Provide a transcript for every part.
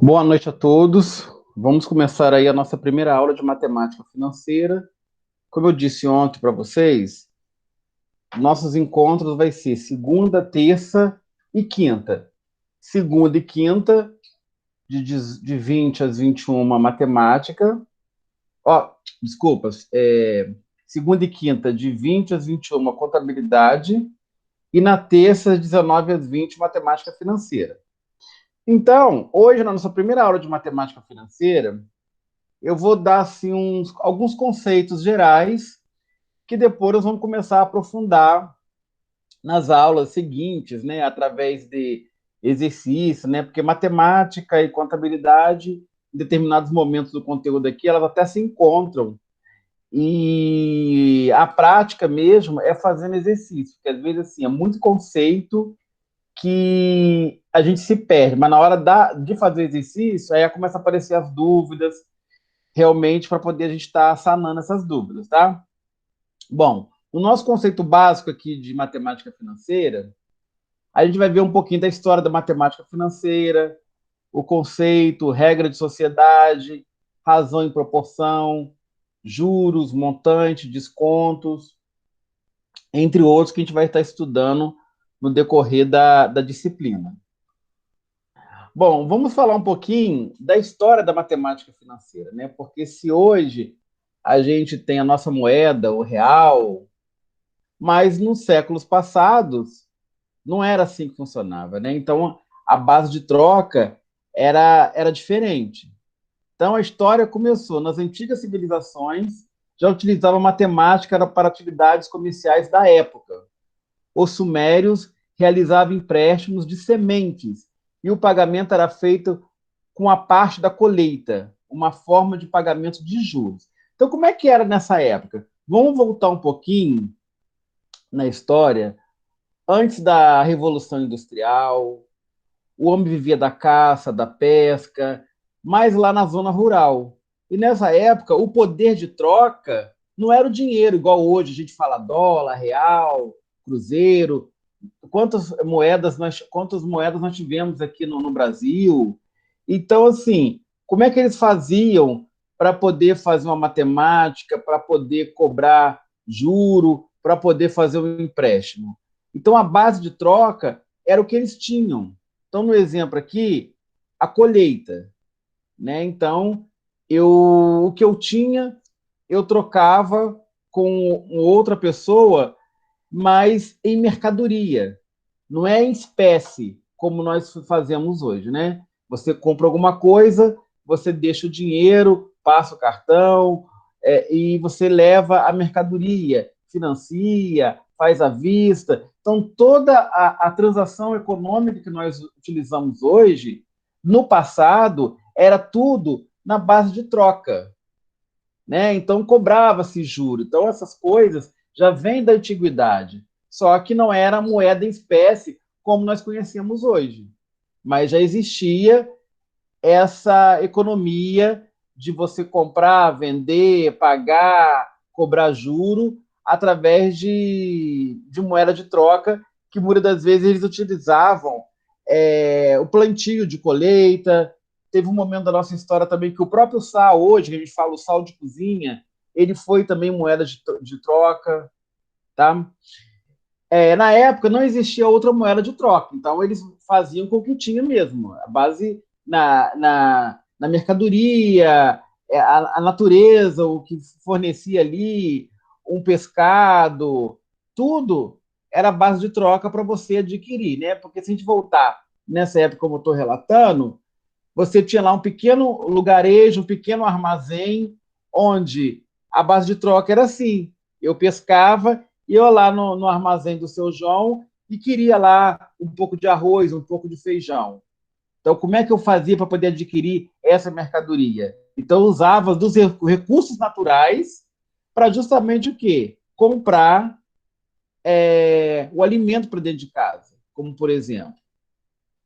Boa noite a todos. Vamos começar aí a nossa primeira aula de matemática financeira. Como eu disse ontem para vocês, nossos encontros vai ser segunda, terça e quinta. Segunda e quinta, de 20 às 21, matemática. Ó, desculpas. Segunda e quinta, de 20 às 21, contabilidade. E na terça, às 19 às 20, matemática financeira. Então, hoje, na nossa primeira aula de matemática financeira, eu vou dar assim, alguns conceitos gerais que depois nós vamos começar a aprofundar nas aulas seguintes, né, através de exercício, né, porque matemática e contabilidade, em determinados momentos do conteúdo aqui, elas até se encontram. E a prática mesmo é fazendo exercício, porque às vezes assim, é muito conceito que a gente se perde, mas na hora de fazer exercício, aí começa a aparecer as dúvidas, realmente para poder a gente estar sanando essas dúvidas, tá? Bom, o nosso conceito básico aqui de matemática financeira, a gente vai ver um pouquinho da história da matemática financeira, o conceito, regra de sociedade, razão e proporção, juros, montante, descontos, entre outros que a gente vai estar estudando no decorrer da disciplina. Bom, vamos falar um pouquinho da história da matemática financeira, né? Porque se hoje a gente tem a nossa moeda, o real, mas nos séculos passados não era assim que funcionava, né? Então a base de troca era diferente. Então a história começou nas antigas civilizações, já utilizava matemática para atividades comerciais da época. Os sumérios realizavam empréstimos de sementes e o pagamento era feito com a parte da colheita, uma forma de pagamento de juros. Então, como é que era nessa época? Vamos voltar um pouquinho na história. Antes da Revolução Industrial, o homem vivia da caça, da pesca, mas lá na zona rural. E nessa época, o poder de troca não era o dinheiro, igual hoje, a gente fala dólar, real, cruzeiro. Quantas moedas nós tivemos aqui no Brasil? Então, assim, como é que eles faziam para poder fazer uma matemática, para poder cobrar juro, para poder fazer um empréstimo? Então, a base de troca era o que eles tinham. Então, no exemplo aqui, a colheita, né? Então, o que eu tinha, eu trocava com outra pessoa, mas em mercadoria, não é em espécie, como nós fazemos hoje, né? Você compra alguma coisa, você deixa o dinheiro, passa o cartão, e você leva a mercadoria, financia, faz à vista. Então, toda a transação econômica que nós utilizamos hoje, no passado, era tudo na base de troca, né? Então, cobrava-se juro. Então, essas coisas já vêm da antiguidade. Só que não era moeda em espécie como nós conhecemos hoje. Mas já existia essa economia de você comprar, vender, pagar, cobrar juro através de moeda de troca, que muitas das vezes eles utilizavam o plantio de colheita. Teve um momento da nossa história também que o próprio sal, hoje, que a gente fala o sal de cozinha, ele foi também moeda de troca, tá? Na época não existia outra moeda de troca, então eles faziam com o que tinha mesmo, a base na mercadoria, a natureza, o que fornecia ali, um pescado, tudo era base de troca para você adquirir, né? Porque se a gente voltar nessa época, como eu estou relatando, você tinha lá um pequeno lugarejo, um pequeno armazém, onde a base de troca era assim: eu pescava, ia lá no armazém do seu João e queria lá um pouco de arroz, um pouco de feijão. Então, como é que eu fazia para poder adquirir essa mercadoria? Então, eu usava dos recursos naturais para justamente o quê? Comprar o alimento para dentro de casa, como por exemplo.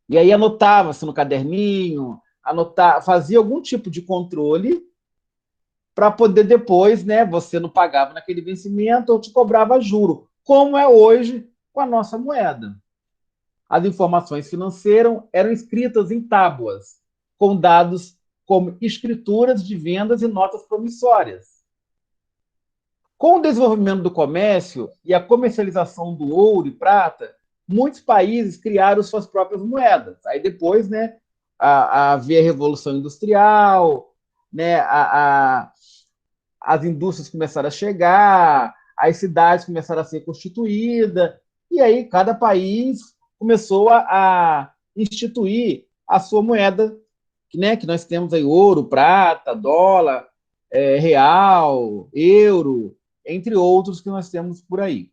E aí anotava-se no caderninho, anotar, fazia algum tipo de controle para poder depois, né, você não pagava naquele vencimento ou te cobrava juro, como é hoje com a nossa moeda. As informações financeiras eram escritas em tábuas, com dados como escrituras de vendas e notas promissórias. Com o desenvolvimento do comércio e a comercialização do ouro e prata, muitos países criaram suas próprias moedas. Aí depois, né, havia a Revolução Industrial, né, as indústrias começaram a chegar, as cidades começaram a ser constituídas, e aí cada país começou a instituir a sua moeda, né, que nós temos aí ouro, prata, dólar, real, euro, entre outros que nós temos por aí.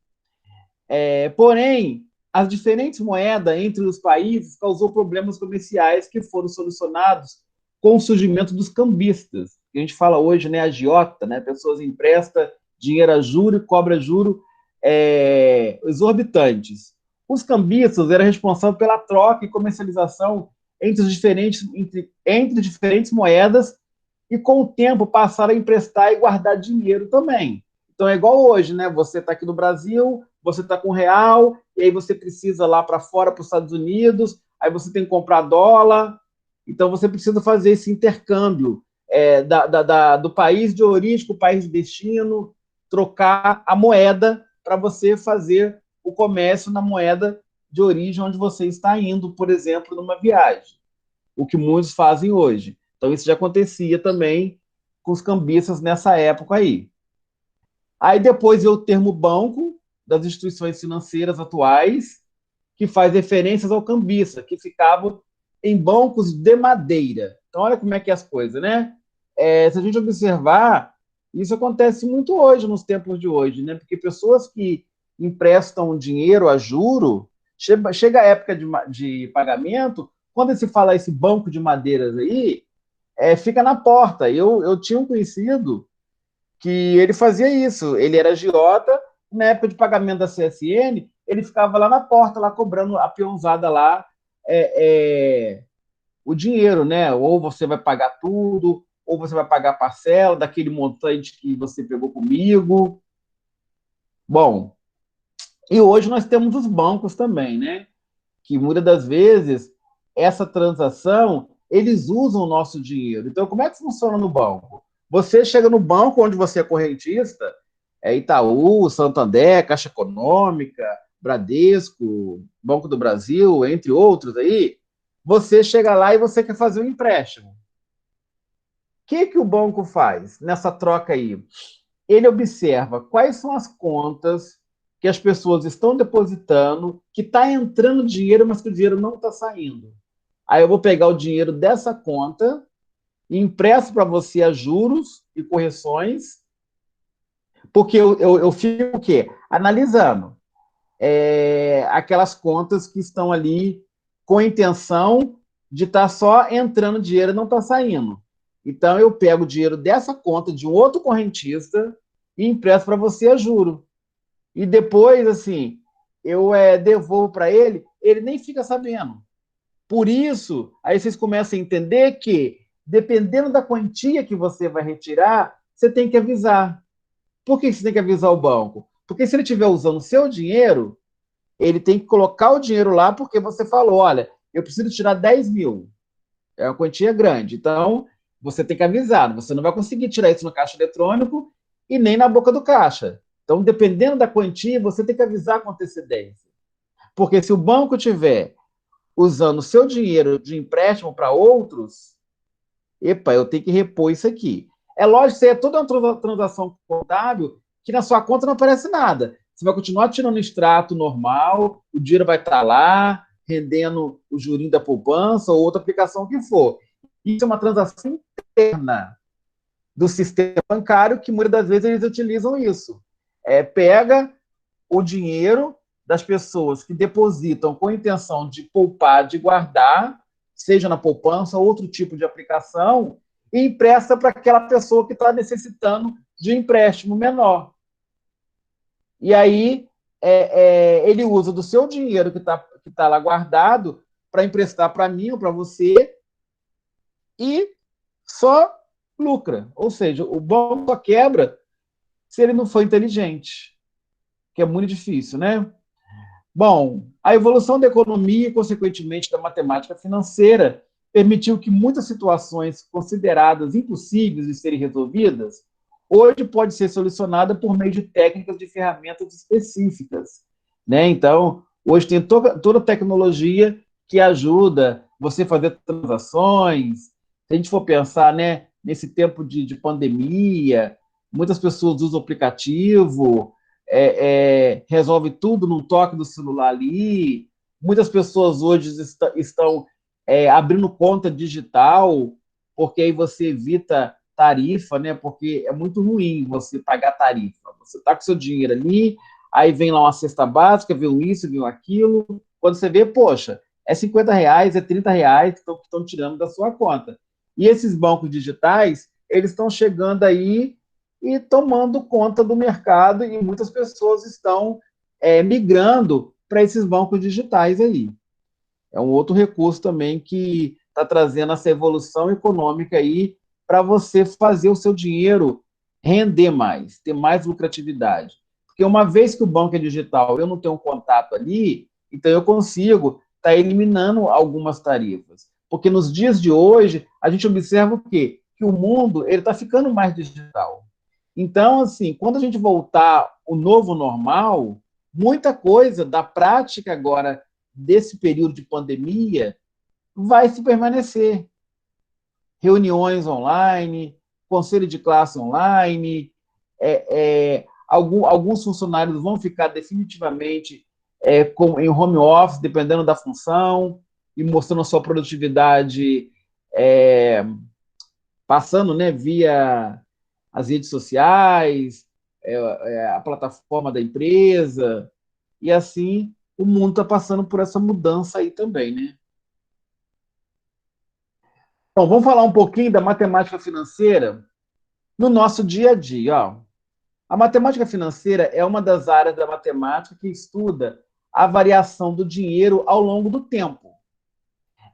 Porém, as diferentes moedas entre os países causou problemas comerciais que foram solucionados com o surgimento dos cambistas, que a gente fala hoje, né, agiota, né, pessoas emprestam dinheiro a juro e cobra juro exorbitantes. Os cambistas eram responsáveis pela troca e comercialização entre diferentes moedas e, com o tempo, passaram a emprestar e guardar dinheiro também. Então, é igual hoje, né? Você está aqui no Brasil, você está com real, e aí você precisa lá para fora, para os Estados Unidos, aí você tem que comprar dólar. Então, você precisa fazer esse intercâmbio do país de origem com o país de destino, trocar a moeda para você fazer o comércio na moeda de origem onde você está indo, por exemplo, numa viagem. O que muitos fazem hoje. Então, isso já acontecia também com os cambistas nessa época aí. Aí depois veio o termo banco, das instituições financeiras atuais, que faz referências ao cambista, que ficavam em bancos de madeira. Então, olha como é que é as coisas, né? Se a gente observar, isso acontece muito hoje, nos tempos de hoje, né? Porque pessoas que emprestam dinheiro a juro, chega a época de pagamento, quando se fala esse banco de madeiras aí, fica na porta. Eu tinha um conhecido que ele fazia isso. Ele era agiota, na época de pagamento da CSN, ele ficava lá na porta, lá cobrando a peãozada lá, o dinheiro, né? Ou você vai pagar tudo, ou você vai pagar parcela daquele montante que você pegou comigo. Bom, e hoje nós temos os bancos também, né? Que muitas das vezes essa transação eles usam o nosso dinheiro. Então, como é que funciona no banco? Você chega no banco onde você é correntista, Itaú, Santander, Caixa Econômica, Bradesco, Banco do Brasil, entre outros aí, você chega lá e você quer fazer um empréstimo. O que o banco faz nessa troca aí? Ele observa quais são as contas que as pessoas estão depositando, que está entrando dinheiro, mas que o dinheiro não está saindo. Aí eu vou pegar o dinheiro dessa conta e empresto para você a juros e correções, porque eu fico o quê? Analisando aquelas contas que estão ali com a intenção de estar só entrando dinheiro e não está saindo. Então, eu pego o dinheiro dessa conta de um outro correntista e empresto para você a juro. E depois, assim, eu devolvo para ele, ele nem fica sabendo. Por isso, aí vocês começam a entender que, dependendo da quantia que você vai retirar, você tem que avisar. Por que você tem que avisar o banco? Porque se ele estiver usando o seu dinheiro, ele tem que colocar o dinheiro lá porque você falou, olha, eu preciso tirar 10 mil. É uma quantia grande. Então, você tem que avisar. Você não vai conseguir tirar isso no caixa eletrônico e nem na boca do caixa. Então, dependendo da quantia, você tem que avisar com antecedência. Porque se o banco tiver usando o seu dinheiro de empréstimo para outros, epa, eu tenho que repor isso aqui. É lógico que é toda uma transação contábil que na sua conta não aparece nada. Você vai continuar tirando o extrato normal, o dinheiro vai estar lá, rendendo o jurinho da poupança ou outra aplicação que for. Isso é uma transação interna do sistema bancário que muitas das vezes eles utilizam isso. Pega o dinheiro das pessoas que depositam com a intenção de poupar, de guardar, seja na poupança ou outro tipo de aplicação, e empresta para aquela pessoa que está necessitando de um empréstimo menor. E aí ele usa do seu dinheiro que tá lá guardado para emprestar para mim ou para você, e só lucra. Ou seja, o banco só quebra se ele não for inteligente, que é muito difícil, né? Bom, a evolução da economia e, consequentemente, da matemática financeira permitiu que muitas situações consideradas impossíveis de serem resolvidas, hoje pode ser solucionada por meio de técnicas de ferramentas específicas, né? Então, hoje tem toda a tecnologia que ajuda você a fazer transações. Se a gente for pensar, né, nesse tempo de pandemia, muitas pessoas usam o aplicativo, resolve tudo num toque do celular ali. Muitas pessoas hoje estão abrindo conta digital, porque aí você evita tarifa, né? Porque é muito ruim você pagar tarifa. Você está com seu dinheiro ali, aí vem lá uma cesta básica, vem um isso, vem um aquilo. Quando você vê, poxa, é R$ 50, é R$ 30 que estão tirando da sua conta. E esses bancos digitais, eles estão chegando aí e tomando conta do mercado, e muitas pessoas estão migrando para esses bancos digitais aí. É um outro recurso também que está trazendo essa evolução econômica aí para você fazer o seu dinheiro render mais, ter mais lucratividade. Porque uma vez que o banco é digital, eu não tenho um contato ali, então eu consigo estar eliminando algumas tarifas. Porque nos dias de hoje, a gente observa o quê? Que o mundo está ficando mais digital. Então, assim, quando a gente voltar o novo normal, muita coisa da prática agora desse período de pandemia vai se permanecer. Reuniões online, conselho de classe online, alguns funcionários vão ficar definitivamente em home office, dependendo da função, e mostrando a sua produtividade, passando, né, via as redes sociais, a plataforma da empresa, e assim o mundo está passando por essa mudança aí também, né? Bom, vamos falar um pouquinho da matemática financeira no nosso dia a dia. Ó. A matemática financeira é uma das áreas da matemática que estuda a variação do dinheiro ao longo do tempo.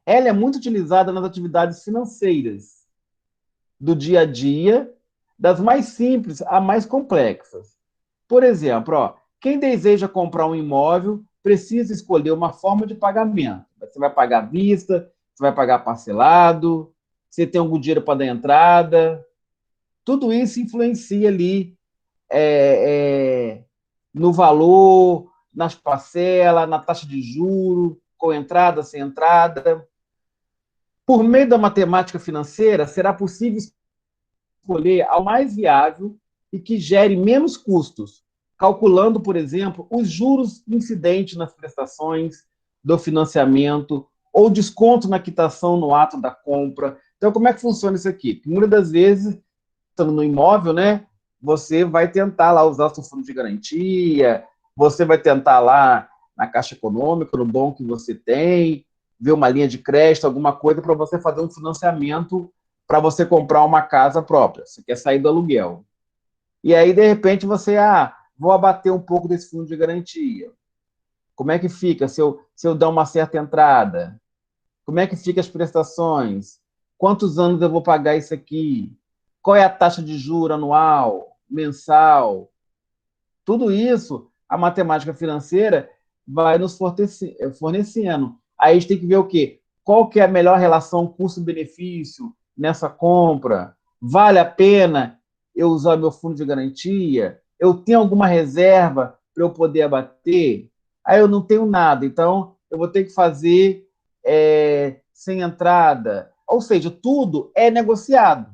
Ela é muito utilizada nas atividades financeiras do dia a dia, das mais simples a mais complexas. Por exemplo, ó, quem deseja comprar um imóvel precisa escolher uma forma de pagamento. Você vai pagar à vista, você vai pagar parcelado, você tem algum dinheiro para dar entrada. Tudo isso influencia ali é, é, no valor, nas parcelas, na taxa de juro, com entrada, sem entrada. Por meio da matemática financeira, será possível escolher ao mais viável e que gere menos custos, calculando, por exemplo, os juros incidentes nas prestações do financiamento ou desconto na quitação no ato da compra. Então, como é que funciona isso aqui? Muitas das vezes, estando no imóvel, né, você vai tentar lá usar o seu fundo de garantia, você vai tentar lá na Caixa Econômica, no banco que você tem, ver uma linha de crédito, alguma coisa para você fazer um financiamento para você comprar uma casa própria. Você quer sair do aluguel. E aí, de repente, você, vou abater um pouco desse fundo de garantia. Como é que fica se eu dar uma certa entrada? Como é que fica as prestações? Quantos anos eu vou pagar isso aqui? Qual é a taxa de juro anual, mensal? Tudo isso, a matemática financeira vai nos fornecendo. Aí a gente tem que ver o quê? Qual que é a melhor relação custo-benefício nessa compra? Vale a pena eu usar meu fundo de garantia? Eu tenho alguma reserva para eu poder abater? Aí eu não tenho nada, então eu vou ter que fazer sem entrada. Ou seja, tudo é negociado,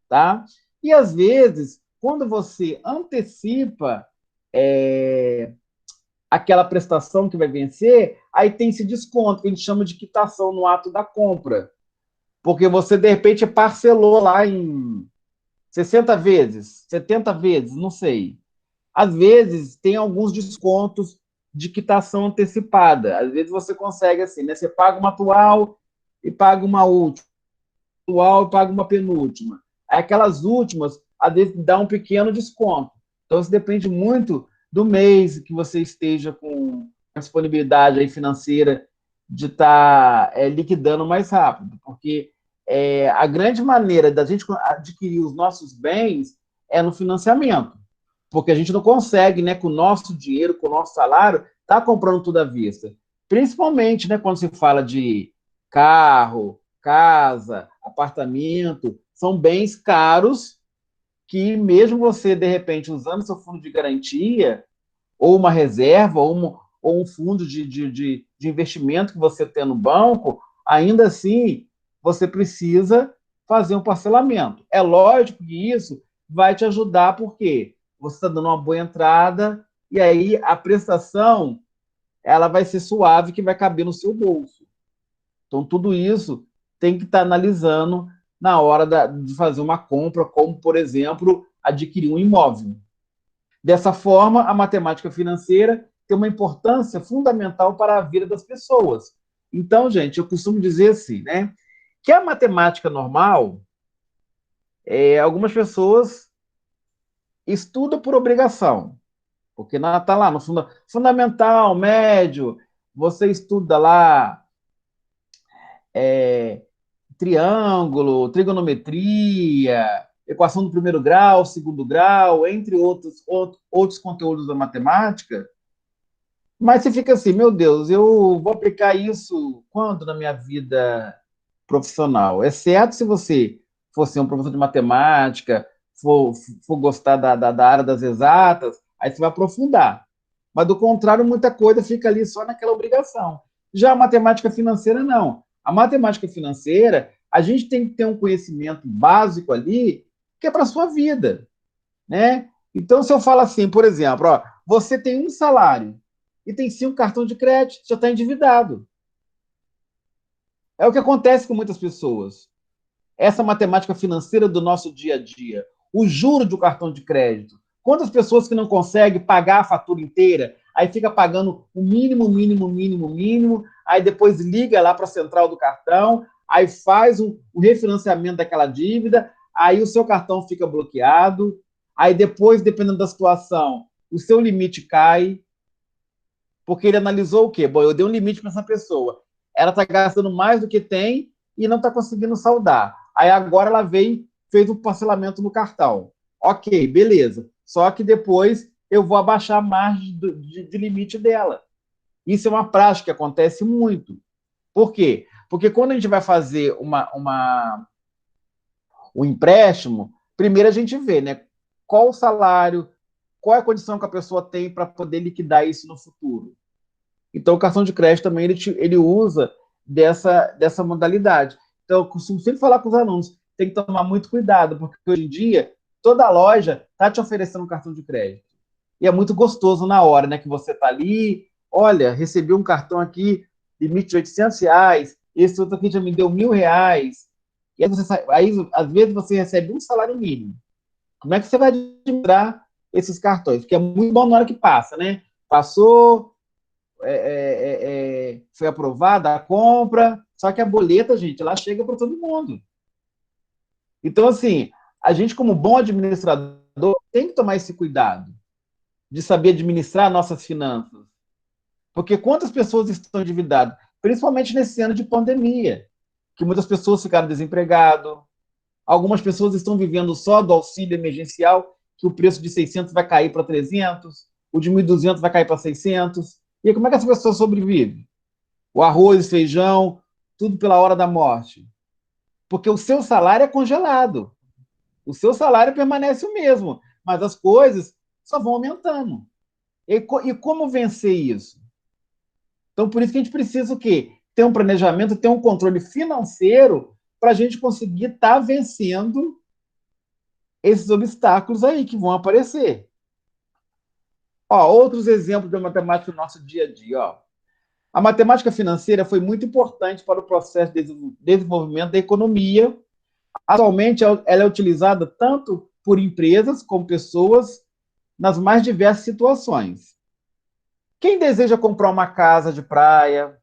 tá? E às vezes, quando você antecipa é, aquela prestação que vai vencer, aí tem esse desconto que a gente chama de quitação no ato da compra. Porque você, de repente, parcelou lá em 60 vezes, 70 vezes, não sei. Às vezes, tem alguns descontos de quitação antecipada. Às vezes você consegue assim, né? Você paga uma atual e paga uma última, atual e paga uma penúltima. Aí aquelas últimas, às vezes, dá um pequeno desconto. Então, isso depende muito do mês que você esteja com a disponibilidade aí financeira de estar liquidando mais rápido, porque a grande maneira da gente adquirir os nossos bens é no financiamento, porque a gente não consegue, né, com o nosso dinheiro, com o nosso salário, tá comprando tudo à vista. Principalmente, né, quando se fala de carro, casa, apartamento, são bens caros que mesmo você, de repente, usando seu fundo de garantia, ou uma reserva, ou um fundo de investimento que você tem no banco, ainda assim você precisa fazer um parcelamento. É lógico que isso vai te ajudar, porque você está dando uma boa entrada, e aí a prestação ela vai ser suave, que vai caber no seu bolso. Então, tudo isso tem que estar analisando na hora de fazer uma compra, como, por exemplo, adquirir um imóvel. Dessa forma, a matemática financeira tem uma importância fundamental para a vida das pessoas. Então, gente, eu costumo dizer assim, né, que a matemática normal, algumas pessoas estudam por obrigação, porque está lá no fundamental, médio, você estuda lá é, triângulo, trigonometria, equação do primeiro grau, segundo grau, entre outros conteúdos da matemática. Mas você fica assim, meu Deus, eu vou aplicar isso quando na minha vida profissional? Exceto se você for ser um professor de matemática, for gostar da área das exatas, aí você vai aprofundar. Mas, do contrário, muita coisa fica ali só naquela obrigação. Já a matemática financeira, não. A matemática financeira, a gente tem que ter um conhecimento básico ali, que é para a sua vida, né? Então, se eu falo assim, por exemplo, ó, você tem um salário e tem 5 cartões de crédito, já está endividado. É o que acontece com muitas pessoas. Essa matemática financeira do nosso dia a dia, o juro do cartão de crédito. Quantas pessoas que não conseguem pagar a fatura inteira, aí fica pagando o mínimo, mínimo, mínimo, mínimo, aí depois liga lá para a central do cartão, aí faz um refinanciamento daquela dívida, aí o seu cartão fica bloqueado, aí depois, dependendo da situação, o seu limite cai, porque ele analisou o quê? Bom, eu dei um limite para essa pessoa. Ela está gastando mais do que tem e não está conseguindo saldar. Aí agora ela veio, fez um parcelamento no cartão. Ok, beleza. Só que depois eu vou abaixar a margem de limite dela. Isso é uma prática que acontece muito. Por quê? Porque quando a gente vai fazer um empréstimo, primeiro a gente vê, né, qual o salário, qual é a condição que a pessoa tem para poder liquidar isso no futuro. Então, o cartão de crédito também ele usa dessa modalidade. Então, eu costumo sempre falar com os alunos, tem que tomar muito cuidado, porque hoje em dia, toda loja está te oferecendo um cartão de crédito. E é muito gostoso na hora, né, que você está ali, olha, recebi um cartão aqui, limite de R$ 800, esse outro aqui já me deu R$ 1.000. E aí, às vezes, você recebe um salário mínimo. Como é que você vai administrar esses cartões? Porque é muito bom na hora que passa, né? Passou, foi aprovada a compra, só que a boleta, gente, ela chega para todo mundo. Então, assim, a gente, como bom administrador, tem que tomar esse cuidado de saber administrar nossas finanças. Porque quantas pessoas estão endividadas? Principalmente nesse ano de pandemia, que muitas pessoas ficaram desempregadas, algumas pessoas estão vivendo só do auxílio emergencial, que o preço de 600 vai cair para 300, o de 1.200 vai cair para 600. E aí, como é que essa pessoa sobrevive? O arroz, feijão, tudo pela hora da morte. Porque o seu salário é congelado. O seu salário permanece o mesmo, mas as coisas só vão aumentando. E como vencer isso? Então, por isso que a gente precisa o quê? Ter um planejamento, ter um controle financeiro para a gente conseguir estar vencendo esses obstáculos aí que vão aparecer. Ó, outros exemplos de matemática no nosso dia a dia. Ó. A matemática financeira foi muito importante para o processo de desenvolvimento da economia. Atualmente, ela é utilizada tanto por empresas como pessoas nas mais diversas situações. Quem deseja comprar uma casa de praia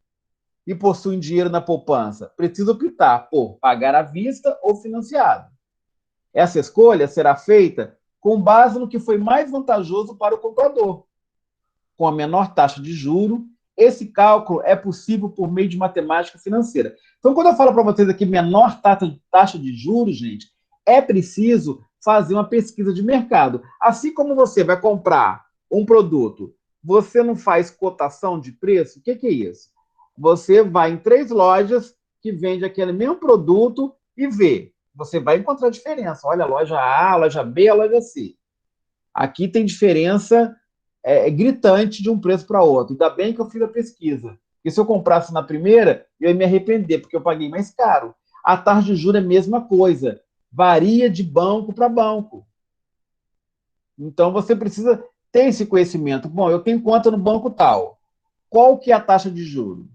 e possui dinheiro na poupança, precisa optar por pagar à vista ou financiado. Essa escolha será feita com base no que foi mais vantajoso para o comprador, com a menor taxa de juro esse cálculo é possível por meio de matemática financeira. Então, quando eu falo para vocês aqui menor taxa de juros, gente, é preciso fazer uma pesquisa de mercado. Assim como você vai comprar um produto, você não faz cotação de preço? O que é isso? Você vai em 3 lojas que vende aquele mesmo produto e vê. Você vai encontrar diferença. Olha, a loja A, a loja B, a loja C. Aqui tem diferença gritante de um preço para outro. Ainda bem que eu fiz a pesquisa. Porque se eu comprasse na primeira, eu ia me arrepender, porque eu paguei mais caro. A taxa de juros é a mesma coisa. Varia de banco para banco. Então, você precisa ter esse conhecimento. Bom, eu tenho conta no banco tal. Qual que é a taxa de juros?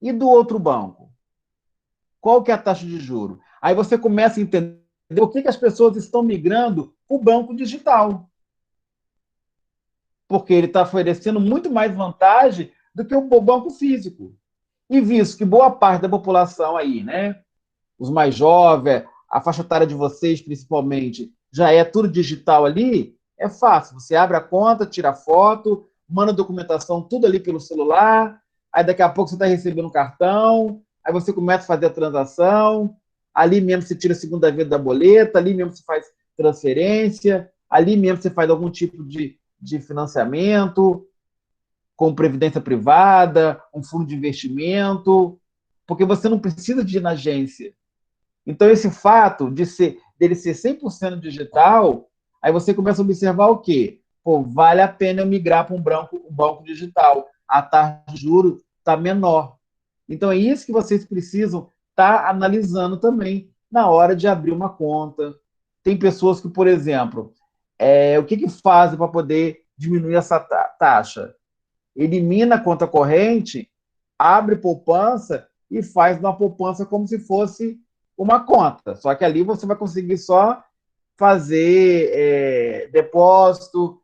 E do outro banco? Qual que é a taxa de juros? Aí você começa a entender por que as pessoas estão migrando para o banco digital. Porque ele está oferecendo muito mais vantagem do que o banco físico. E visto que boa parte da população aí, né, os mais jovens, a faixa etária de vocês principalmente, já é tudo digital ali, é fácil. Você abre a conta, tira foto, manda documentação, tudo ali pelo celular, aí daqui a pouco você está recebendo um cartão, aí você começa a fazer a transação, ali mesmo você tira a segunda vez da boleta, ali mesmo você faz transferência, ali mesmo você faz algum tipo de financiamento, com previdência privada, um fundo de investimento, porque você não precisa de ir na agência. Então, esse fato dele ser 100% digital, aí você começa a observar o quê? Pô, vale a pena eu migrar para um banco digital. A taxa de juros está menor. Então, é isso que vocês precisam estar analisando também na hora de abrir uma conta. Tem pessoas que, por exemplo, o que fazem para poder diminuir essa taxa? Elimina a conta corrente, abre poupança e faz uma poupança como se fosse uma conta. Só que ali você vai conseguir só fazer depósito,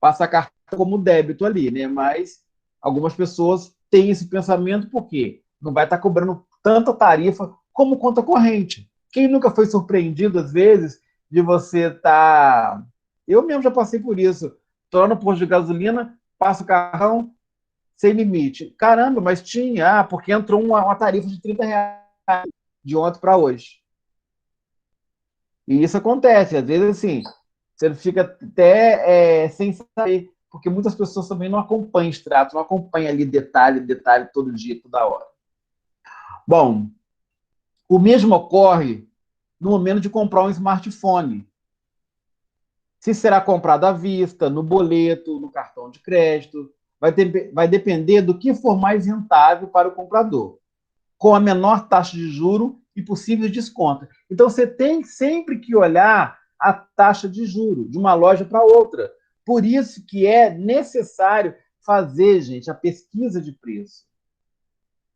passar cartão como débito ali, né? Mas algumas pessoas têm esse pensamento porque não vai estar cobrando tanta tarifa como conta corrente. Quem nunca foi surpreendido, às vezes, de você estar. Eu mesmo já passei por isso. Estou no posto de gasolina, passo o cartão, sem limite. Caramba, mas tinha, porque entrou uma tarifa de R$ 30 de ontem para hoje. E isso acontece, às vezes assim, você fica até sem saber, porque muitas pessoas também não acompanham extrato, não acompanham ali detalhe, detalhe, todo dia, toda hora. Bom, o mesmo ocorre no momento de comprar um smartphone. Se será comprado à vista, no boleto, no cartão de crédito, vai depender do que for mais rentável para o comprador, com a menor taxa de juro e possíveis descontos. Então, você tem sempre que olhar a taxa de juro de uma loja para outra. Por isso que é necessário fazer, gente, a pesquisa de preço.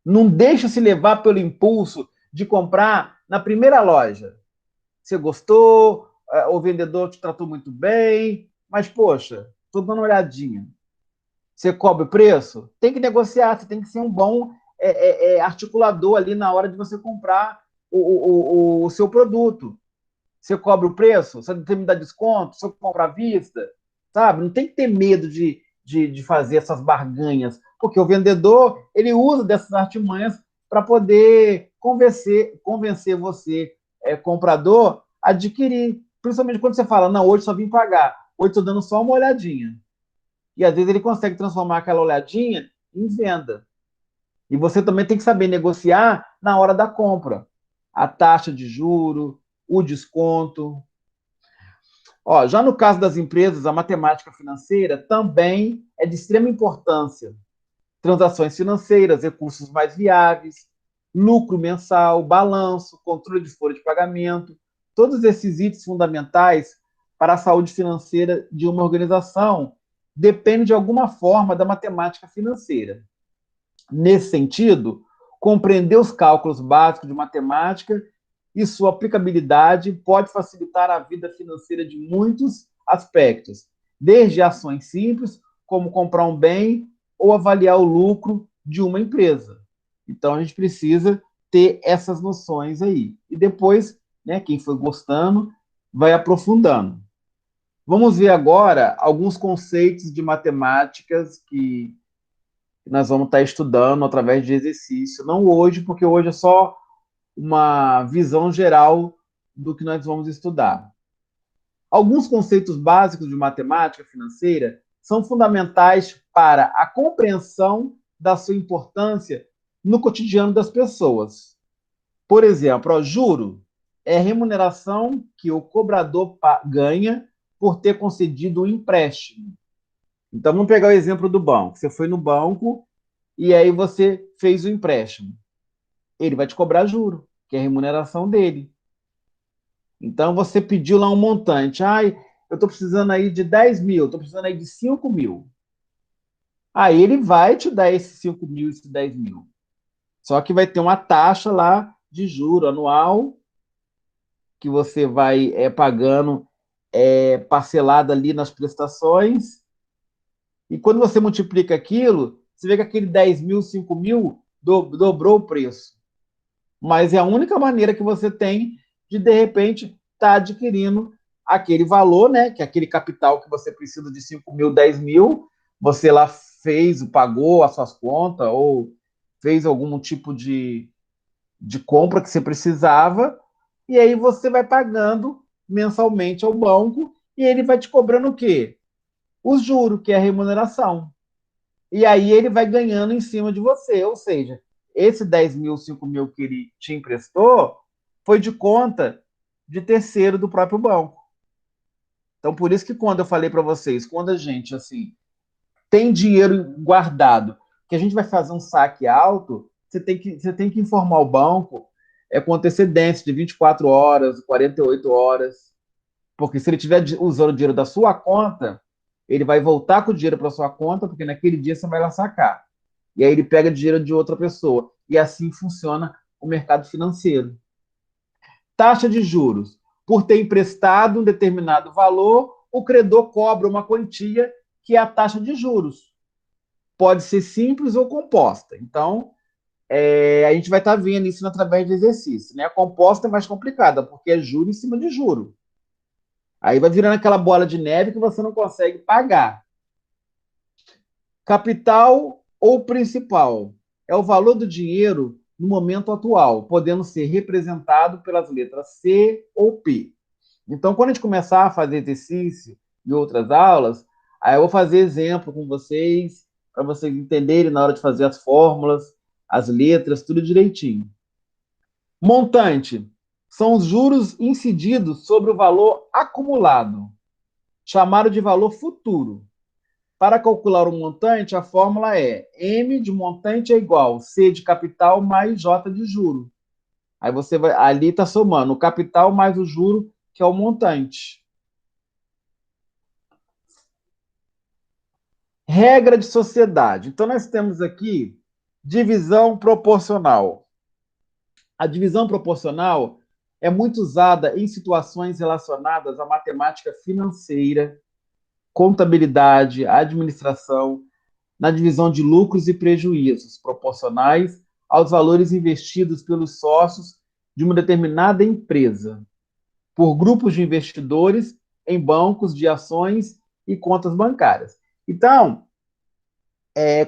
Não deixe se levar pelo impulso de comprar na primeira loja. Você gostou, o vendedor te tratou muito bem, mas, poxa, estou dando uma olhadinha. Você cobra o preço? Tem que negociar, você tem que ser um bom articulador ali na hora de você comprar o seu produto. Você cobra o preço? Você tem que me dar desconto? Se eu comprar à vista? Sabe? Não tem que ter medo de fazer essas barganhas, porque o vendedor ele usa dessas artimanhas para poder convencer você, comprador, a adquirir. Principalmente quando você fala, não, hoje só vim pagar, hoje estou dando só uma olhadinha. E às vezes ele consegue transformar aquela olhadinha em venda. E você também tem que saber negociar na hora da compra. A taxa de juro, o desconto. Ó, já no caso das empresas, a matemática financeira também é de extrema importância. Transações financeiras, recursos mais viáveis, lucro mensal, balanço, controle de folha de pagamento, todos esses itens fundamentais para a saúde financeira de uma organização dependem de alguma forma da matemática financeira. Nesse sentido, compreender os cálculos básicos de matemática e sua aplicabilidade pode facilitar a vida financeira de muitos aspectos, desde ações simples, como comprar um bem ou avaliar o lucro de uma empresa. Então, a gente precisa ter essas noções aí. E depois, né, quem foi gostando, vai aprofundando. Vamos ver agora alguns conceitos de matemáticas que que nós vamos estar estudando através de exercício. Não hoje, porque hoje é só uma visão geral do que nós vamos estudar. Alguns conceitos básicos de matemática financeira são fundamentais para a compreensão da sua importância no cotidiano das pessoas. Por exemplo, juro é a remuneração que o cobrador ganha por ter concedido um empréstimo. Então, vamos pegar o exemplo do banco. Você foi no banco e aí você fez o empréstimo. Ele vai te cobrar juro, que é a remuneração dele. Então, você pediu lá um montante. Eu estou precisando aí de 10 mil, estou precisando aí de 5 mil. Aí ele vai te dar esses 5 mil, esses 10 mil. Só que vai ter uma taxa lá de juro anual que você vai pagando parcelada ali nas prestações. E quando você multiplica aquilo, você vê que aquele 10 mil, 5 mil dobrou o preço. Mas é a única maneira que você tem de repente, estar adquirindo aquele valor, né? Que é aquele capital que você precisa de 5 mil, 10 mil, você lá fez, pagou as suas contas, ou fez algum tipo de compra que você precisava, e aí você vai pagando mensalmente ao banco, e ele vai te cobrando o quê? Os juros, que é a remuneração. E aí ele vai ganhando em cima de você, ou seja, esse 10 mil, 5 mil que ele te emprestou foi de conta de terceiro do próprio banco. Então, por isso que quando eu falei para vocês, quando a gente assim tem dinheiro guardado, que a gente vai fazer um saque alto, você tem que informar o banco com antecedência de 24 horas, 48 horas, porque se ele estiver usando o dinheiro da sua conta, ele vai voltar com o dinheiro para sua conta, porque naquele dia você vai lá sacar. E aí ele pega dinheiro de outra pessoa. E assim funciona o mercado financeiro. Taxa de juros. Por ter emprestado um determinado valor, o credor cobra uma quantia que é a taxa de juros. Pode ser simples ou composta. Então, a gente vai estar vendo isso através de exercício. Né? A composta é mais complicada, porque é juro em cima de juro. Aí vai virando aquela bola de neve que você não consegue pagar. Capital ou principal é o valor do dinheiro no momento atual, podendo ser representado pelas letras C ou P. Então, quando a gente começar a fazer exercício e outras aulas, aí eu vou fazer exemplo com vocês, para vocês entenderem na hora de fazer as fórmulas, as letras, tudo direitinho. Montante são os juros incididos sobre o valor acumulado, chamado de valor futuro. Para calcular o montante, a fórmula é M de montante é igual C de capital mais J de juro. Aí você vai, ali está somando o capital mais o juro, que é o montante. Regra de sociedade. Então, nós temos aqui divisão proporcional. A divisão proporcional é muito usada em situações relacionadas à matemática financeira, contabilidade, administração, na divisão de lucros e prejuízos proporcionais aos valores investidos pelos sócios de uma determinada empresa, por grupos de investidores em bancos de ações e contas bancárias. Então,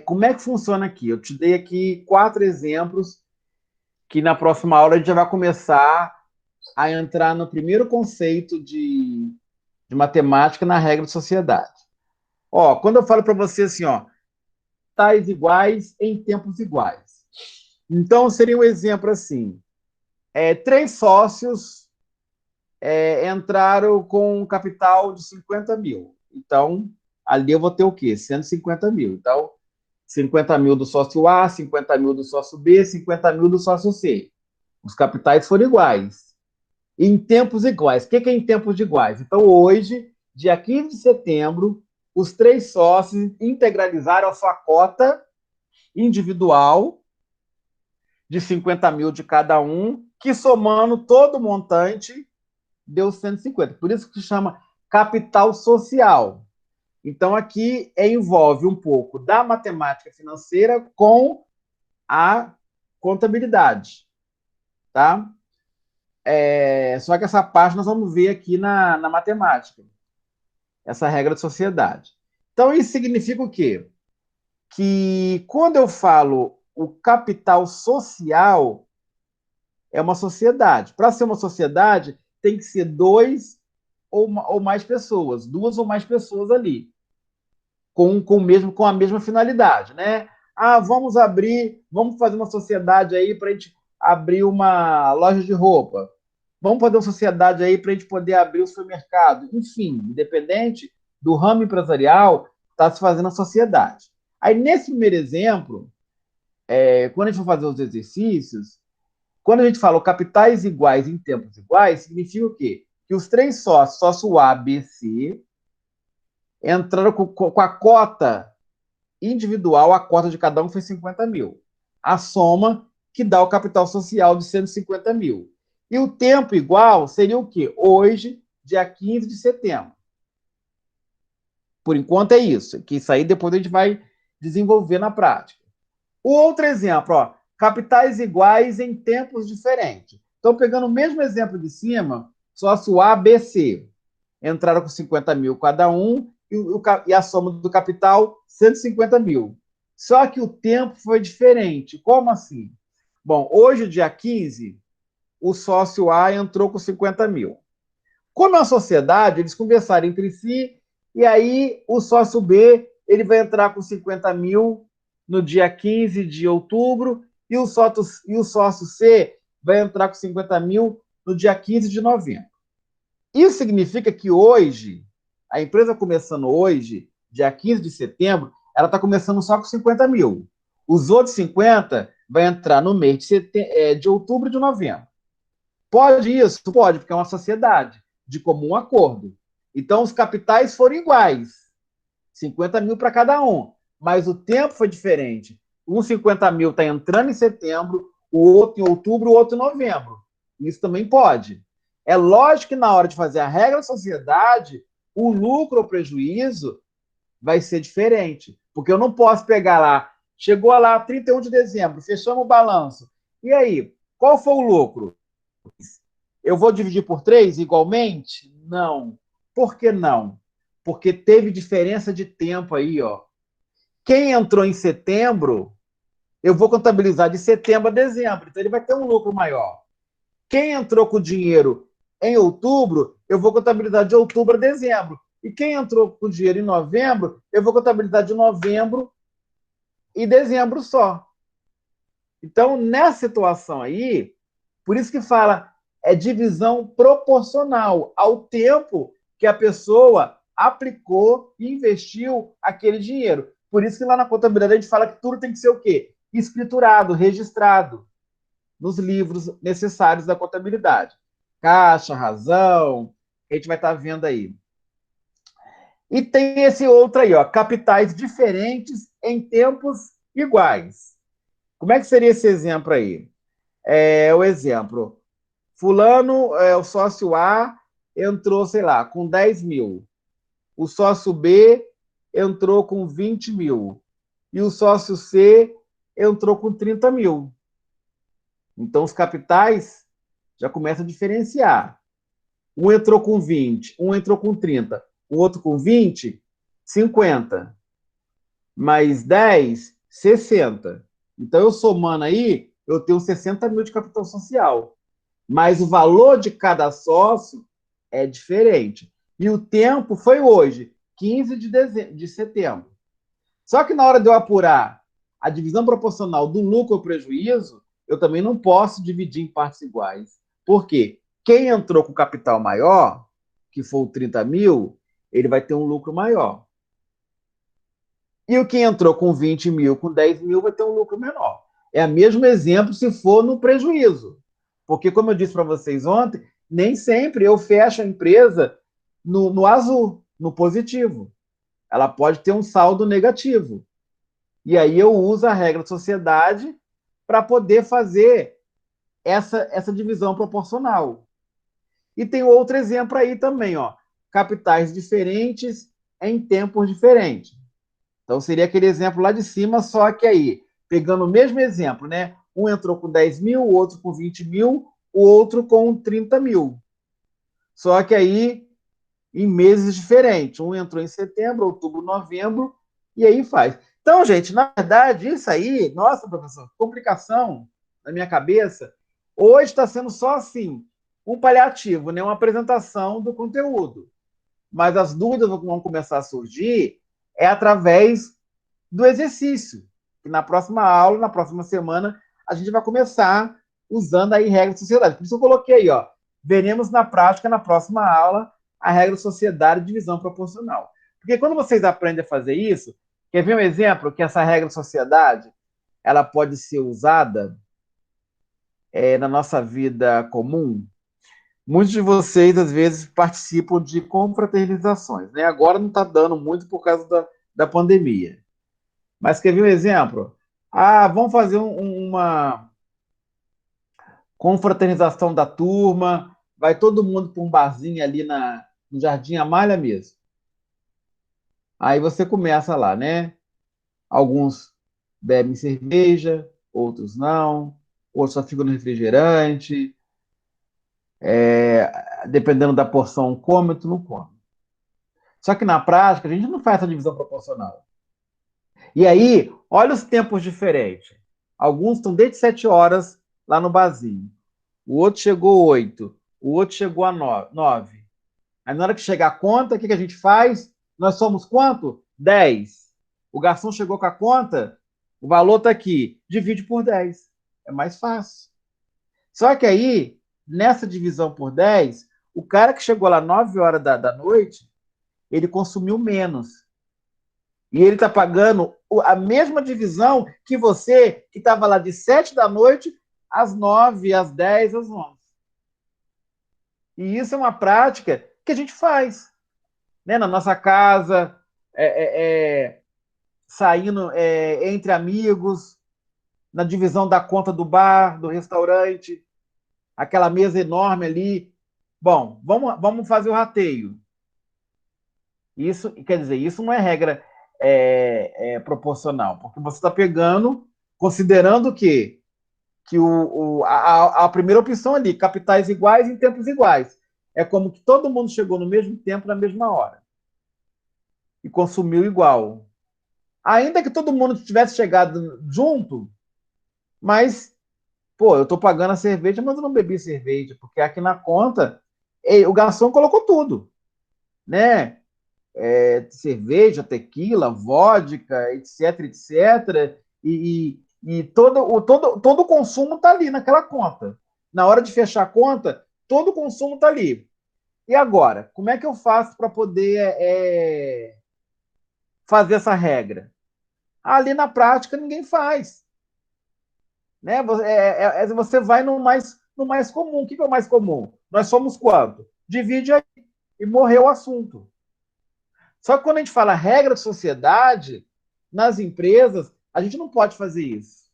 como é que funciona aqui? Eu te dei aqui 4 exemplos que na próxima aula a gente já vai começar a entrar no primeiro conceito de matemática na regra de sociedade. Quando eu falo para você assim, tais iguais em tempos iguais. Então, seria um exemplo assim: 3 sócios entraram com um capital de 50 mil. Então, ali eu vou ter o quê? 150 mil. Então, 50 mil do sócio A, 50 mil do sócio B, 50 mil do sócio C. Os capitais foram iguais. Em tempos iguais. O que é em tempos iguais? Então, hoje, dia 15 de setembro, os 3 sócios integralizaram a sua cota individual de 50 mil de cada um, que somando todo o montante deu 150. Por isso que se chama capital social. Então, aqui envolve um pouco da matemática financeira com a contabilidade. Tá? Só que essa parte nós vamos ver aqui na matemática, essa regra de sociedade. Então, isso significa o quê? que quando eu falo o capital social, é uma sociedade. Para ser uma sociedade, tem que ser dois ou mais pessoas, duas ou mais pessoas ali, com a mesma finalidade, né? Ah, vamos fazer uma sociedade aí para a gente abrir uma loja de roupa. Vamos fazer uma sociedade aí para a gente poder abrir o supermercado. Enfim, independente do ramo empresarial, está se fazendo a sociedade. Aí, nesse primeiro exemplo, quando a gente for fazer os exercícios, quando a gente fala capitais iguais em tempos iguais, significa o quê? Que os três sócios, sócio A, B, C, entraram com a cota individual, a cota de cada um foi 50 mil. A soma que dá o capital social de 150 mil. E o tempo igual seria o quê? Hoje, dia 15 de setembro. Por enquanto é isso, que isso aí depois a gente vai desenvolver na prática. O outro exemplo, ó, capitais iguais em tempos diferentes. Então, pegando o mesmo exemplo de cima, sócio A, B, C. Entraram com 50 mil cada um e a soma do capital, 150 mil. Só que o tempo foi diferente. Como assim? Bom, hoje, dia 15, o sócio A entrou com 50 mil. Como é uma sociedade, eles conversaram entre si, e aí o sócio B ele vai entrar com 50 mil no dia 15 de outubro, e o sócio C vai entrar com 50 mil no dia 15 de novembro. Isso significa que hoje, a empresa começando hoje, dia 15 de setembro, ela está começando só com 50 mil. Os outros 50 vai entrar no mês de outubro e de novembro. Pode isso? Pode, porque é uma sociedade de comum acordo. Então, os capitais foram iguais, 50 mil para cada um, mas o tempo foi diferente. Um 50 mil está entrando em setembro, o outro em outubro, o outro em novembro. Isso também pode. É lógico que na hora de fazer a regra da sociedade, o lucro ou prejuízo vai ser diferente, porque eu não posso pegar lá, chegou lá 31 de dezembro, fechamos o balanço. E aí, qual foi o lucro? Eu vou dividir por 3 igualmente? Não. Por que não? Porque teve diferença de tempo aí, ó. Quem entrou em setembro, eu vou contabilizar de setembro a dezembro, então ele vai ter um lucro maior. Quem entrou com dinheiro em outubro, eu vou contabilizar de outubro a dezembro. E quem entrou com dinheiro em novembro, eu vou contabilizar de novembro e dezembro só. Então, nessa situação aí, por isso que fala, é divisão proporcional ao tempo que a pessoa aplicou e investiu aquele dinheiro. Por isso que lá na contabilidade a gente fala que tudo tem que ser o quê? Escriturado, registrado nos livros necessários da contabilidade. Caixa, razão, a gente vai estar vendo aí. E tem esse outro aí, ó, capitais diferentes em tempos iguais. Como é que seria esse exemplo aí? O exemplo, fulano, o sócio A, entrou, sei lá, com 10 mil. O sócio B entrou com 20 mil. E o sócio C entrou com 30 mil. Então, os capitais já começam a diferenciar. Um entrou com 20, um entrou com 30, o outro com 20, 50. Mais 10, 60. Então, eu somando aí, eu tenho 60 mil de capital social. Mas o valor de cada sócio é diferente. E o tempo foi hoje, 15 de setembro. Só que na hora de eu apurar a divisão proporcional do lucro ou prejuízo, eu também não posso dividir em partes iguais. Por quê? Quem entrou com capital maior, que for o 30 mil, ele vai ter um lucro maior. E o que entrou com 20 mil, com 10 mil, vai ter um lucro menor. É o mesmo exemplo se for no prejuízo. Porque, como eu disse para vocês ontem, nem sempre eu fecho a empresa no azul, no positivo. Ela pode ter um saldo negativo. E aí eu uso a regra de sociedade para poder fazer essa divisão proporcional. E tem outro exemplo aí também, ó. Capitais diferentes em tempos diferentes. Então seria aquele exemplo lá de cima, só que aí, pegando o mesmo exemplo, né? Um entrou com 10 mil, o outro com 20 mil, o outro com 30 mil. Só que aí, em meses diferentes. Um entrou em setembro, outubro, novembro, e aí faz. Então, gente, na verdade, isso aí, nossa, professor, complicação na minha cabeça, hoje está sendo só assim, um paliativo, né? Uma apresentação do conteúdo. Mas as dúvidas vão começar a surgir através do exercício. Que na próxima aula, na próxima semana, a gente vai começar usando aí regra de sociedade. Por isso eu coloquei aí, ó, veremos na prática, na próxima aula, a regra de sociedade de divisão proporcional. Porque quando vocês aprendem a fazer isso, quer ver um exemplo que essa regra de sociedade ela pode ser usada na nossa vida comum? Muitos de vocês, às vezes, participam de confraternizações. Né? Agora não está dando muito por causa da pandemia. Mas quer ver um exemplo? Ah, vamos fazer uma confraternização da turma, vai todo mundo para um barzinho ali no Jardim Amália mesmo. Aí você começa lá, né? Alguns bebem cerveja, outros não, outros só ficam no refrigerante, dependendo da porção, come, outro não come. Só que na prática, a gente não faz essa divisão proporcional. E aí, olha os tempos diferentes. Alguns estão desde 7 horas lá no barzinho. O outro chegou 8. O outro chegou a 9. Aí na hora que chegar a conta, o que a gente faz? Nós somos quanto? 10. O garçom chegou com a conta, o valor está aqui. Divide por 10. É mais fácil. Só que aí, nessa divisão por 10, o cara que chegou lá 9 horas da noite, ele consumiu menos. E ele está pagando a mesma divisão que você, que estava lá de 7 da noite às 9, às 10, às 11. E isso é uma prática que a gente faz, né? Na nossa casa, saindo entre amigos, na divisão da conta do bar, do restaurante, aquela mesa enorme ali. Bom, vamos fazer o rateio. Isso, quer dizer, isso não é regra proporcional, porque você está pegando, considerando que a primeira opção ali, capitais iguais em tempos iguais. É como que todo mundo chegou no mesmo tempo, na mesma hora. E consumiu igual. Ainda que todo mundo tivesse chegado junto, mas, pô, eu estou pagando a cerveja, mas eu não bebi cerveja, porque aqui na conta o garçom colocou tudo, né? Cerveja, tequila, vodka, etc, etc. E todo o consumo está ali naquela conta. Na hora de fechar a conta, todo o consumo está ali. E agora, como é que eu faço para poder fazer essa regra? Ali na prática ninguém faz. Né? Você vai no mais comum. O que é o mais comum? Nós somos quanto? Divide aí e morreu o assunto. Só que quando a gente fala regra de sociedade, nas empresas, a gente não pode fazer isso.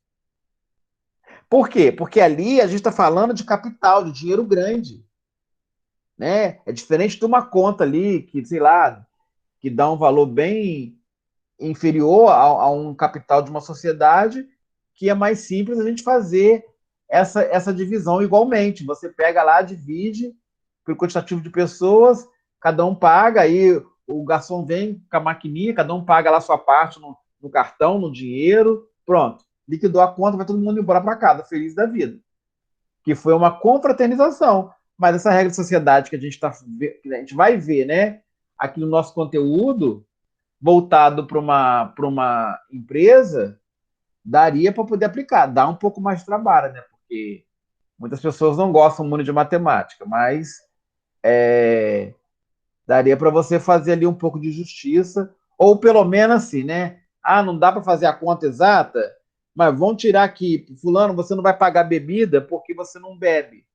Por quê? Porque ali a gente está falando de capital, de dinheiro grande. Né? É diferente de uma conta ali que, sei lá, que dá um valor bem inferior a um capital de uma sociedade, que é mais simples a gente fazer essa divisão igualmente. Você pega lá, divide pelo quantitativo de pessoas, cada um paga, aí o garçom vem com a maquininha, cada um paga lá a sua parte no cartão, no dinheiro, pronto. Liquidou a conta, vai todo mundo embora para casa, feliz da vida. Que foi uma confraternização. Mas essa regra de sociedade que a gente vai ver, né, aqui no nosso conteúdo, voltado para uma empresa, daria para poder aplicar. Dá um pouco mais de trabalho, né? Porque muitas pessoas não gostam muito de matemática, mas daria para você fazer ali um pouco de justiça, ou pelo menos assim, né? Ah, não dá para fazer a conta exata, mas vamos tirar aqui, fulano, você não vai pagar bebida porque você não bebe.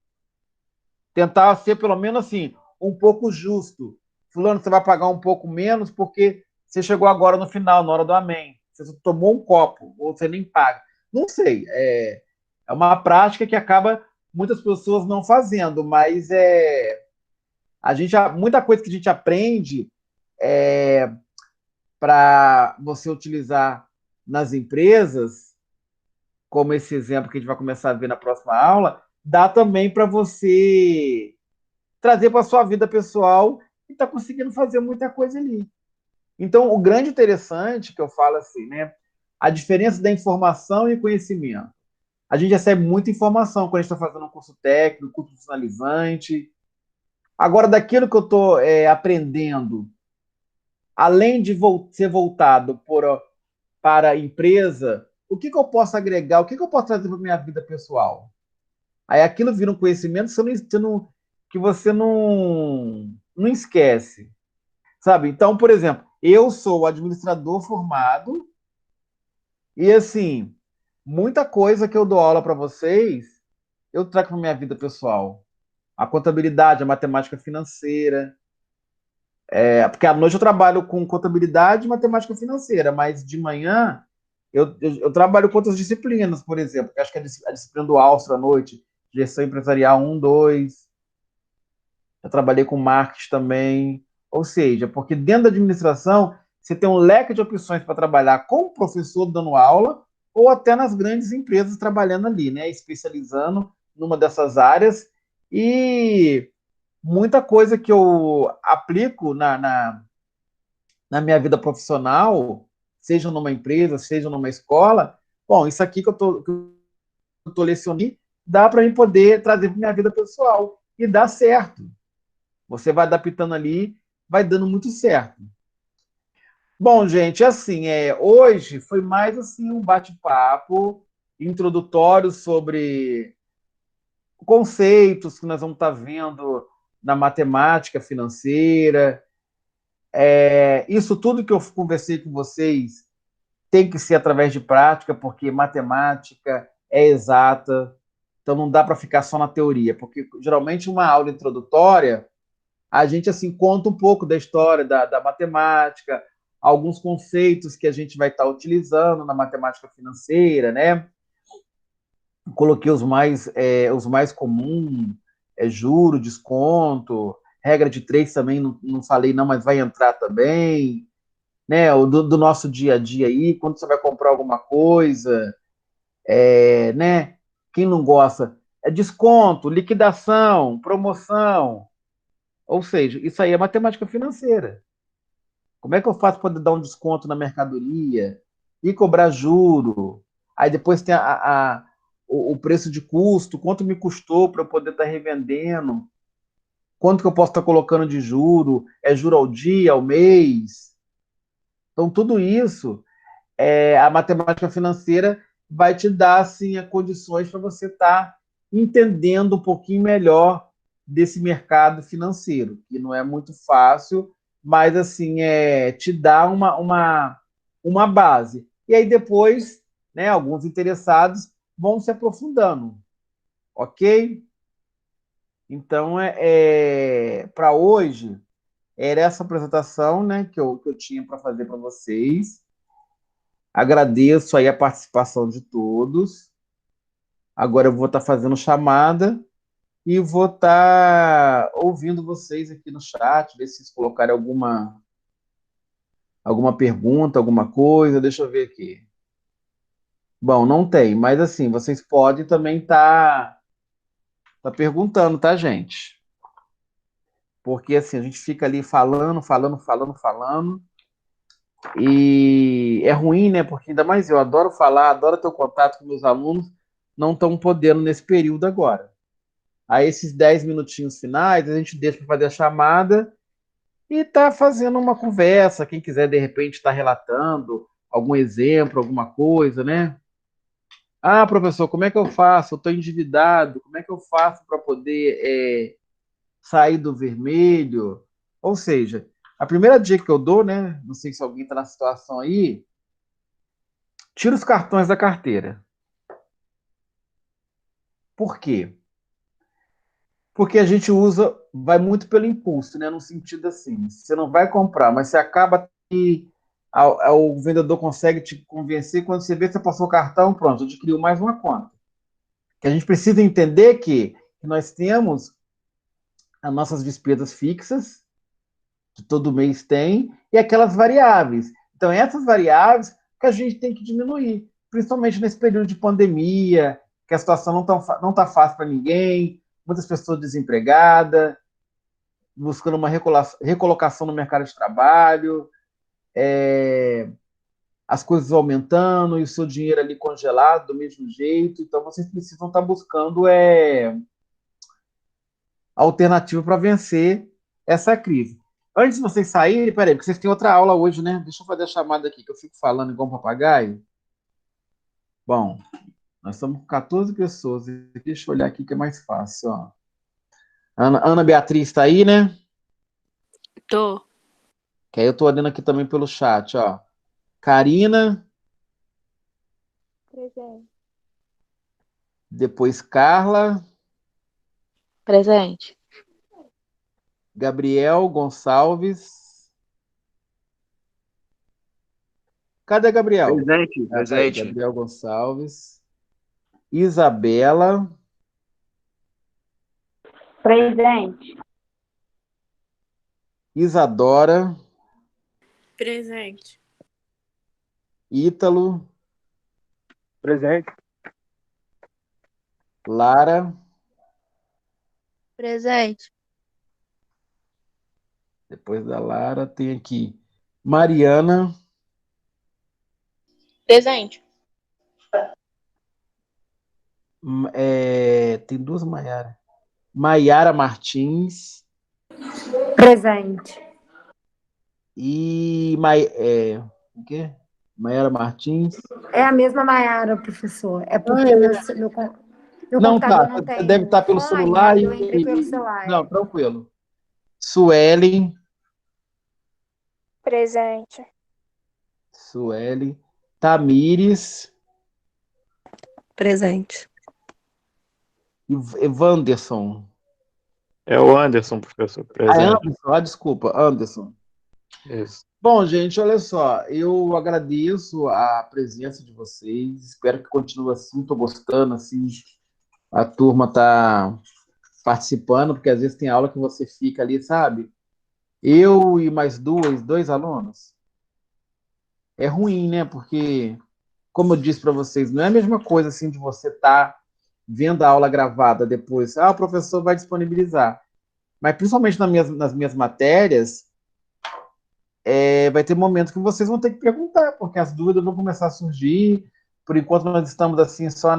Tentar ser pelo menos assim, um pouco justo. Fulano, você vai pagar um pouco menos porque você chegou agora no final, na hora do amém. Você tomou um copo, ou você nem paga. Não sei. É uma prática que acaba muitas pessoas não fazendo, mas muita coisa que a gente aprende para você utilizar nas empresas, como esse exemplo que a gente vai começar a ver na próxima aula, dá também para você trazer para a sua vida pessoal e está conseguindo fazer muita coisa ali. Então, o grande interessante que eu falo assim, né? A diferença da informação e conhecimento. A gente recebe muita informação quando a gente está fazendo um curso técnico, curso profissionalizante. Agora, daquilo que eu estou aprendendo, além de ser voltado para a empresa, o que eu posso agregar, o que eu posso trazer para a minha vida pessoal? Aí aquilo vira um conhecimento que você não esquece, sabe? Então, por exemplo, eu sou administrador formado e, assim, muita coisa que eu dou aula para vocês, eu trago para minha vida pessoal. A contabilidade, a matemática financeira. Porque à noite eu trabalho com contabilidade e matemática financeira, mas de manhã eu trabalho com outras disciplinas, por exemplo, que acho que é a disciplina do Alstro à noite, gestão empresarial 1, 2. Eu trabalhei com marketing também. Ou seja, porque dentro da administração você tem um leque de opções para trabalhar como professor dando aula ou até nas grandes empresas trabalhando ali, né? Especializando numa dessas áreas. E muita coisa que eu aplico na minha vida profissional, seja numa empresa, seja numa escola, bom, isso aqui que eu tô lecionando, dá para mim poder trazer para minha vida pessoal. E dá certo. Você vai adaptando ali, vai dando muito certo. Bom, gente, assim, hoje foi mais assim um bate-papo introdutório sobre conceitos que nós vamos estar vendo na matemática financeira. Isso tudo que eu conversei com vocês tem que ser através de prática, porque matemática é exata, então não dá para ficar só na teoria, porque geralmente uma aula introdutória a gente assim conta um pouco da história da matemática, alguns conceitos que a gente vai estar utilizando na matemática financeira, né? Coloquei os mais comuns, juro, desconto, regra de três também não falei não, mas vai entrar também, né? O do nosso dia a dia aí, quando você vai comprar alguma coisa, né? Quem não gosta, desconto, liquidação, promoção, ou seja, isso aí é matemática financeira. Como é que eu faço para dar um desconto na mercadoria e cobrar juro? Aí depois tem o preço de custo, quanto me custou para eu poder estar revendendo, quanto que eu posso estar colocando de juro, é juro ao dia, ao mês. Então, tudo isso, a matemática financeira vai te dar assim, as condições para você estar entendendo um pouquinho melhor desse mercado financeiro, que não é muito fácil, mas assim te dá uma base. E aí depois, né, alguns interessados vão se aprofundando, ok? Então, para hoje, era essa apresentação, né, que eu tinha para fazer para vocês. Agradeço aí a participação de todos. Agora eu vou estar fazendo chamada e vou estar ouvindo vocês aqui no chat, ver se vocês colocarem alguma pergunta, alguma coisa. Deixa eu ver aqui. Bom, não tem, mas assim, vocês podem também tá perguntando, tá, gente? Porque assim, a gente fica ali falando, falando, falando, falando. E é ruim, né? Porque ainda mais eu adoro falar, adoro ter o contato com meus alunos, não estão podendo nesse período agora. Aí esses 10 minutinhos finais, a gente deixa para fazer a chamada e tá fazendo uma conversa. Quem quiser, de repente, estar relatando algum exemplo, alguma coisa, né? Ah, professor, como é que eu faço? Eu estou endividado, como é que eu faço para poder sair do vermelho? Ou seja, a primeira dica que eu dou, né? Não sei se alguém está na situação aí, tira os cartões da carteira. Por quê? Porque a gente vai muito pelo impulso, né? No sentido assim, você não vai comprar, mas você acaba que o vendedor consegue te convencer quando você vê que você passou o cartão, pronto, adquiriu mais uma conta. Que a gente precisa entender que nós temos as nossas despesas fixas, que todo mês tem, e aquelas variáveis. Então, essas variáveis que a gente tem que diminuir, principalmente nesse período de pandemia, que a situação não tá fácil para ninguém, muitas pessoas desempregadas, buscando uma recolocação no mercado de trabalho. as coisas aumentando e o seu dinheiro ali congelado do mesmo jeito. Então, vocês precisam estar buscando alternativa para vencer essa crise. Antes de vocês saírem, peraí, porque vocês têm outra aula hoje, né? Deixa eu fazer a chamada aqui, que eu fico falando igual um papagaio. Bom, nós estamos com 14 pessoas. Deixa eu olhar aqui que é mais fácil. Ó. Ana Beatriz está aí, né? Tô. Que aí eu estou olhando aqui também pelo chat. Ó. Karina. Presente. Depois Carla. Presente. Gabriel Gonçalves. Cadê Gabriel? Presente, Ah, tá aí, presente. Gabriel Gonçalves. Isabela. Presente. Isadora. Presente. Ítalo. Presente. Lara. Presente. Depois da Lara tem aqui Mariana. Presente. Tem duas Maiara. Maiara Martins. Presente. E o quê? Maiara Martins. É a mesma Maiara, professor. É porque meu Não, computador tá. não tem. Você deve estar pelo fone, celular aí eu entrei pelo celular. Não, tranquilo. Suelen. Presente. Suelen. Tamires. Presente. E Wanderson. É o Anderson, professor. Presente. Anderson. Desculpa, Anderson. Isso. Bom, gente, olha só, eu agradeço a presença de vocês, espero que continue assim, estou gostando, assim, a turma está participando, porque às vezes tem aula que você fica ali, sabe? Eu e mais dois alunos. É ruim, né? Porque, como eu disse para vocês, não é a mesma coisa assim de você estar vendo a aula gravada depois, o professor vai disponibilizar. Mas principalmente nas minhas matérias, vai ter momentos que vocês vão ter que perguntar, porque as dúvidas vão começar a surgir. Por enquanto, nós estamos assim só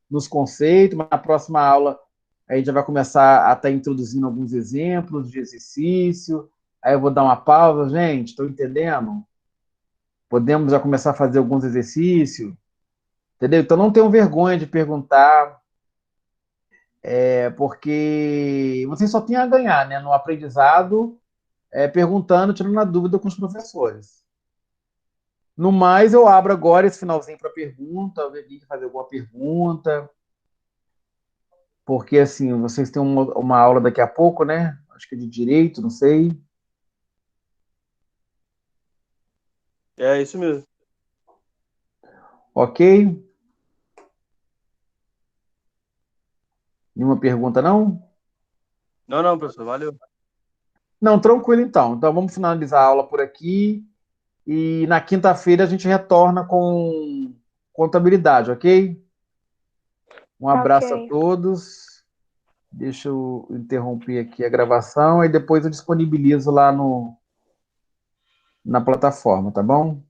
nos conceitos, mas na próxima aula a gente já vai começar a estar introduzindo alguns exemplos de exercício. Aí eu vou dar uma pausa, gente, estão entendendo? Podemos já começar a fazer alguns exercícios, entendeu? Então não tenham vergonha de perguntar, porque vocês só têm a ganhar, né? No aprendizado, perguntando, tirando a dúvida com os professores. No mais, eu abro agora esse finalzinho para pergunta, alguém quer fazer alguma pergunta, porque assim, vocês têm uma aula daqui a pouco, né? Acho que é de direito, não sei. É isso mesmo. Ok? Nenhuma pergunta, não? Não, professor, valeu. Não, tranquilo então. Então vamos finalizar a aula por aqui e na quinta-feira a gente retorna com contabilidade, ok? Um abraço a Ok. todos. Deixa eu interromper aqui a gravação e depois eu disponibilizo lá na plataforma, tá bom?